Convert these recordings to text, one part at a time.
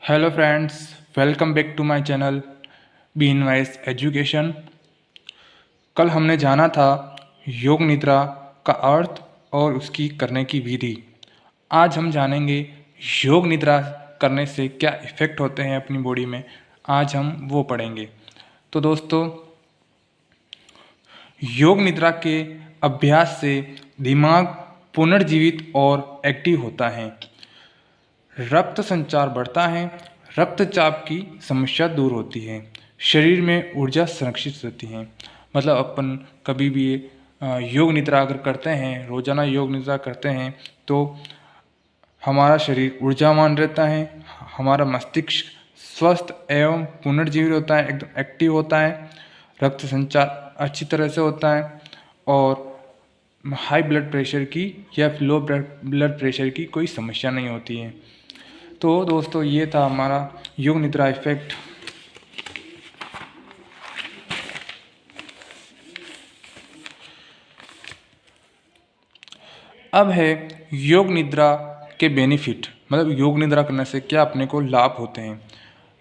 Hello friends, welcome back to my channel bean wise education. कल हमने जाना था योग निद्रा का अर्थ और उसकी करने की विधि। आज हम जानेंगे योग निद्रा करने से क्या इफ़ेक्ट होते हैं अपनी बॉडी में। आज हम वो पढ़ेंगे। तो दोस्तों, योग निद्रा के अभ्यास से दिमाग पुनर्जीवित और एक्टिव होता है, रक्त संचार बढ़ता है, रक्तचाप की समस्या दूर होती है, शरीर में ऊर्जा संरक्षित रहती है। मतलब अपन कभी भी योग निद्रा अगर करते हैं, रोजाना योग निद्रा करते हैं, तो हमारा शरीर ऊर्जावान रहता है, हमारा मस्तिष्क स्वस्थ एवं पुनर्जीवित होता है, एकदम एक्टिव होता है, रक्त संचार अच्छी तरह से होता है और हाई ब्लड प्रेशर की या लो ब्लड प्रेशर की कोई समस्या नहीं होती है। तो दोस्तों, ये था हमारा योग निद्रा इफेक्ट। अब है योग निद्रा के बेनिफिट, मतलब योग निद्रा करने से क्या अपने को लाभ होते हैं।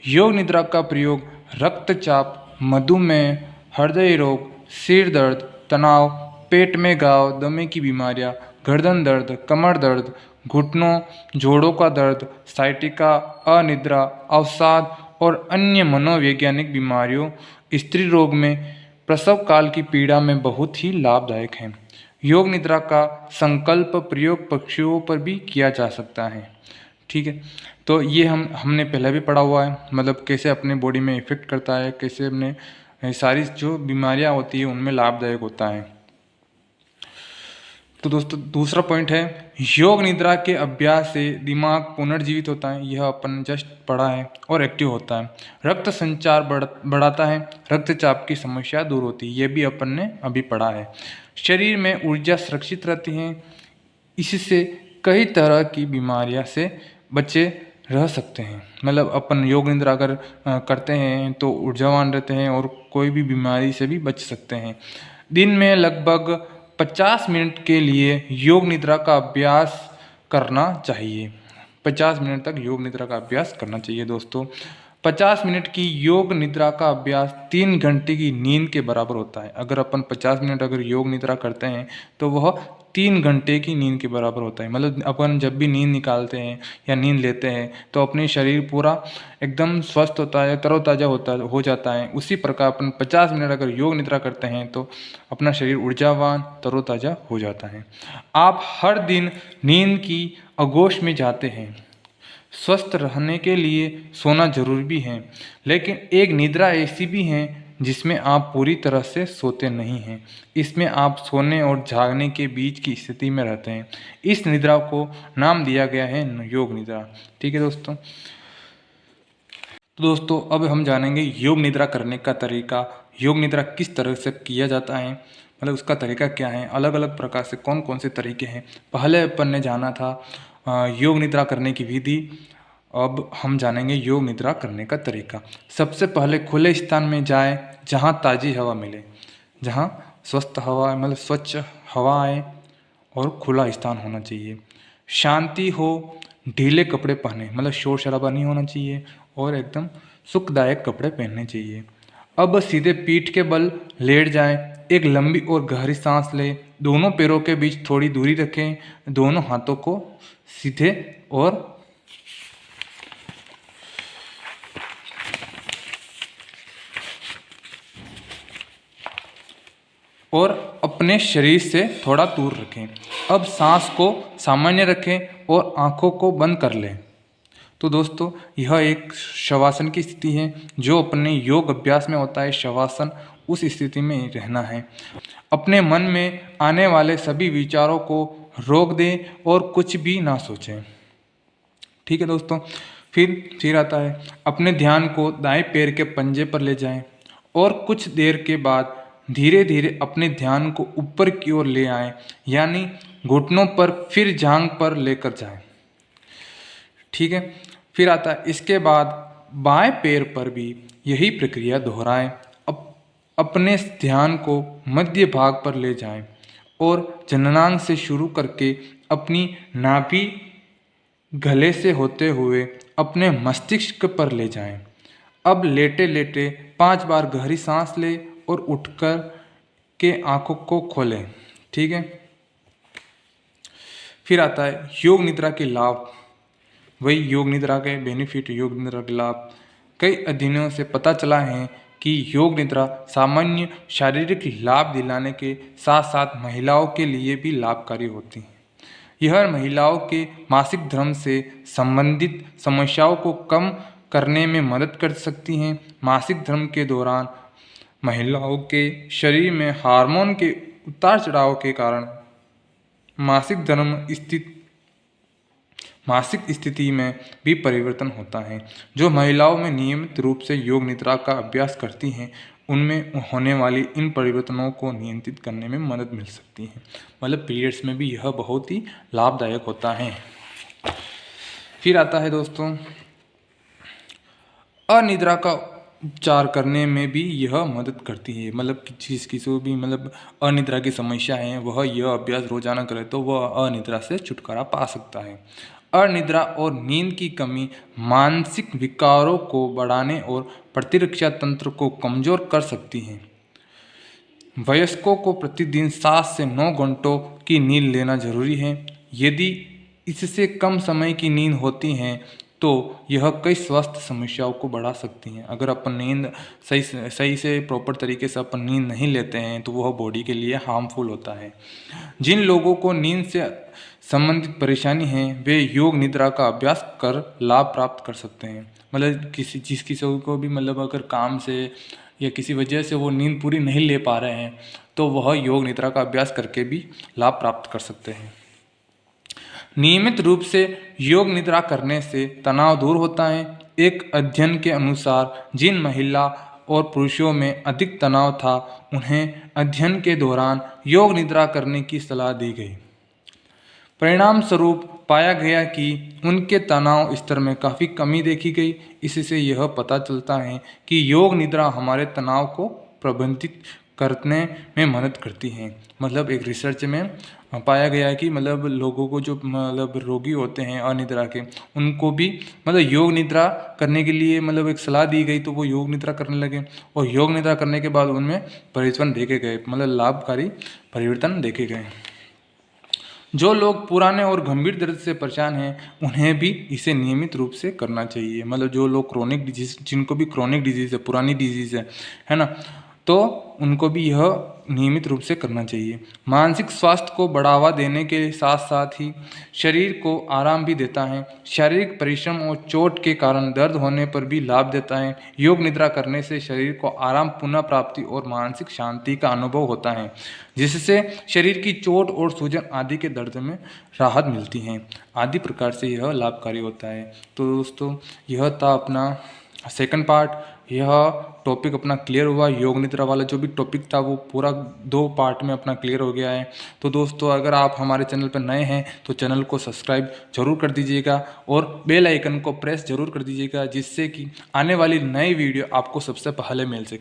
योग निद्रा का प्रयोग रक्तचाप, मधुमेह, हृदय रोग, सिर दर्द, तनाव, पेट में घाव, दमे की बीमारियां, गर्दन दर्द, कमर दर्द, घुटनों जोड़ों का दर्द, साइटिका, अनिद्रा, अवसाद और अन्य मनोवैज्ञानिक बीमारियों, स्त्री रोग में, प्रसव काल की पीड़ा में बहुत ही लाभदायक है। योग निद्रा का संकल्प प्रयोग पक्षियों पर भी किया जा सकता है। ठीक है, तो ये हमने पहले भी पढ़ा हुआ है, मतलब कैसे अपने बॉडी में इफेक्ट करता है, कैसे अपने सारी जो बीमारियां होती है उनमें लाभदायक होता है। तो दोस्तों, दूसरा पॉइंट है योग निद्रा के अभ्यास से दिमाग पुनर्जीवित होता है। यह अपन जस्ट पढ़ा है, और एक्टिव होता है, रक्त संचार बढ़ाता है, रक्तचाप की समस्या दूर होती है। यह भी अपन ने अभी पढ़ा है। शरीर में ऊर्जा सुरक्षित रहती है, इससे कई तरह की बीमारियां से बचे रह सकते हैं। मतलब अपन योग निद्रा अगर करते हैं तो ऊर्जावान रहते हैं और कोई भी बीमारी से भी बच सकते हैं। दिन में लगभग 50 मिनट के लिए योग निद्रा का अभ्यास करना चाहिए। 50 मिनट तक योग निद्रा का अभ्यास करना चाहिए दोस्तों। 50 मिनट की योग निद्रा का अभ्यास 3 घंटे की नींद के बराबर होता है। अगर अपन 50 मिनट अगर योग निद्रा करते हैं तो वह 3 घंटे की नींद के बराबर होता है। मतलब अपन जब भी नींद निकालते हैं या नींद लेते हैं तो अपनी शरीर पूरा एकदम स्वस्थ होता है, तरोताज़ा हो जाता है। उसी प्रकार अपन 50 मिनट अगर योग निद्रा करते हैं तो अपना शरीर ऊर्जावान, तरोताज़ा हो जाता है। आप हर दिन नींद की आगोश में जाते हैं। स्वस्थ रहने के लिए सोना जरूरी भी है, लेकिन एक निद्रा ऐसी भी है जिसमें आप पूरी तरह से सोते नहीं हैं। इसमें आप सोने और जागने के बीच की स्थिति में रहते हैं। इस निद्रा को नाम दिया गया है योग निद्रा। ठीक है दोस्तों। तो दोस्तों, अब हम जानेंगे योग निद्रा करने का तरीका। योग निद्रा किस तरह से किया जाता है, मतलब उसका तरीका क्या है, अलग अलग प्रकार से कौन कौन से तरीके हैं। पहले अपन ने जाना था योग निद्रा करने की विधि। अब हम जानेंगे योग निद्रा करने का तरीका। सबसे पहले खुले स्थान में जाएं जहां ताज़ी हवा मिले, जहां स्वस्थ हवा मतलब स्वच्छ हवा आए और खुला स्थान होना चाहिए। शांति हो, ढीले कपड़े पहने, मतलब शोर शराबा नहीं होना चाहिए और एकदम सुखदायक कपड़े पहनने चाहिए। अब सीधे पीठ के बल लेट जाएं, एक लंबी और गहरी सांस लें, दोनों पैरों के बीच थोड़ी दूरी रखें, दोनों हाथों को सीधे और अपने शरीर से थोड़ा दूर रखें। अब सांस को सामान्य रखें और आंखों को बंद कर लें। तो दोस्तों, यह एक शवासन की स्थिति है जो अपने योग अभ्यास में होता है। शवासन, उस स्थिति में रहना है। अपने मन में आने वाले सभी विचारों को रोक दें और कुछ भी ना सोचें। ठीक है दोस्तों। फिर आता है अपने ध्यान को दाएं पैर के पंजे पर ले जाएं और कुछ देर के बाद धीरे धीरे अपने ध्यान को ऊपर की ओर ले आएं, यानी घुटनों पर फिर जांघ पर लेकर जाएं। ठीक है। फिर आता है इसके बाद बाएं पैर पर भी यही प्रक्रिया दोहराएं। अपने ध्यान को मध्य भाग पर ले जाएं और जननांग से शुरू करके अपनी नाभि गले से होते हुए अपने मस्तिष्क पर ले जाएं। अब लेटे लेटे 5 बार गहरी सांस लें और उठकर के आंखों को खोलें। ठीक है। फिर आता है योग निद्रा के लाभ। वही योग निद्रा के बेनिफिट, योग निद्रा के लाभ। कई अध्ययनों से पता चला है कि योग निद्रा सामान्य शारीरिक लाभ दिलाने के साथ साथ महिलाओं के लिए भी लाभकारी होती है। यह महिलाओं के मासिक धर्म से संबंधित समस्याओं को कम करने में मदद कर सकती हैं। मासिक धर्म के दौरान महिलाओं के शरीर में हार्मोन के उतार चढ़ाव के कारण मासिक स्थिति में भी परिवर्तन होता है। जो महिलाओं में नियमित रूप से योग निद्रा का अभ्यास करती हैं उनमें होने वाली इन परिवर्तनों को नियंत्रित करने में मदद मिल सकती है। मतलब पीरियड्स में भी यह बहुत ही लाभदायक होता है। फिर आता है दोस्तों अनिद्रा का उपचार करने में भी यह मदद करती है। मतलब किसी को भी मतलब अनिद्रा की समस्या है वह यह अभ्यास रोजाना करे तो वह अनिद्रा से छुटकारा पा सकता है। अनिद्रा और नींद की कमी मानसिक विकारों को बढ़ाने और प्रतिरक्षा तंत्र को कमजोर कर सकती है। वयस्कों को प्रतिदिन 7 से 9 घंटों की नींद लेना जरूरी है। यदि इससे कम समय की नींद होती है तो यह कई स्वास्थ्य समस्याओं को बढ़ा सकती हैं। अगर अपन नींद सही से प्रॉपर तरीके से अपन नींद नहीं लेते हैं तो वह बॉडी के लिए हार्मफुल होता है। जिन लोगों को नींद से संबंधित परेशानी है वे योग निद्रा का अभ्यास कर लाभ प्राप्त कर सकते हैं। मतलब किसी को भी मतलब अगर काम से या किसी वजह से वो नींद पूरी नहीं ले पा रहे हैं तो वह योग निद्रा का अभ्यास करके भी लाभ प्राप्त कर सकते हैं। नियमित रूप से योग निद्रा करने से तनाव दूर होता है। एक अध्ययन के अनुसार जिन महिला और पुरुषों में अधिक तनाव था उन्हें अध्ययन के दौरान योग निद्रा करने की सलाह दी गई। परिणाम स्वरूप पाया गया कि उनके तनाव स्तर में काफ़ी कमी देखी गई। इससे यह पता चलता है कि योग निद्रा हमारे तनाव को प्रबंधित करने में मदद करती है। मतलब एक रिसर्च में पाया गया है कि मतलब लोगों को जो मतलब रोगी होते हैं अनिद्रा के उनको भी मतलब योग निद्रा करने के लिए मतलब एक सलाह दी गई तो वो योग निद्रा करने लगे और योग निद्रा करने के बाद उनमें परिवर्तन देखे गए, मतलब लाभकारी परिवर्तन देखे गए। जो लोग पुराने और गंभीर दर्द से परेशान हैं उन्हें भी इसे नियमित रूप से करना चाहिए। मतलब जो लोग क्रोनिक डिजीज, जिनको भी क्रोनिक डिजीज़ है, पुरानी डिजीज़ है ना, तो उनको भी यह नियमित रूप से करना चाहिए। मानसिक स्वास्थ्य को बढ़ावा देने के साथ साथ ही शरीर को आराम भी देता है। शारीरिक परिश्रम और चोट के कारण दर्द होने पर भी लाभ देता है। योग निद्रा करने से शरीर को आराम, पुनः प्राप्ति और मानसिक शांति का अनुभव होता है जिससे शरीर की चोट और सूजन आदि के दर्द में राहत मिलती है। आदि प्रकार से यह लाभकारी होता है। तो दोस्तों यह था अपना सेकंड पार्ट। यह टॉपिक अपना क्लियर हुआ। योग निद्रा वाला जो भी टॉपिक था वो पूरा 2 पार्ट में अपना क्लियर हो गया है। तो दोस्तों अगर आप हमारे चैनल पर नए हैं तो चैनल को सब्सक्राइब जरूर कर दीजिएगा और बेल आइकन को प्रेस जरूर कर दीजिएगा जिससे कि आने वाली नई वीडियो आपको सबसे पहले मिल सके।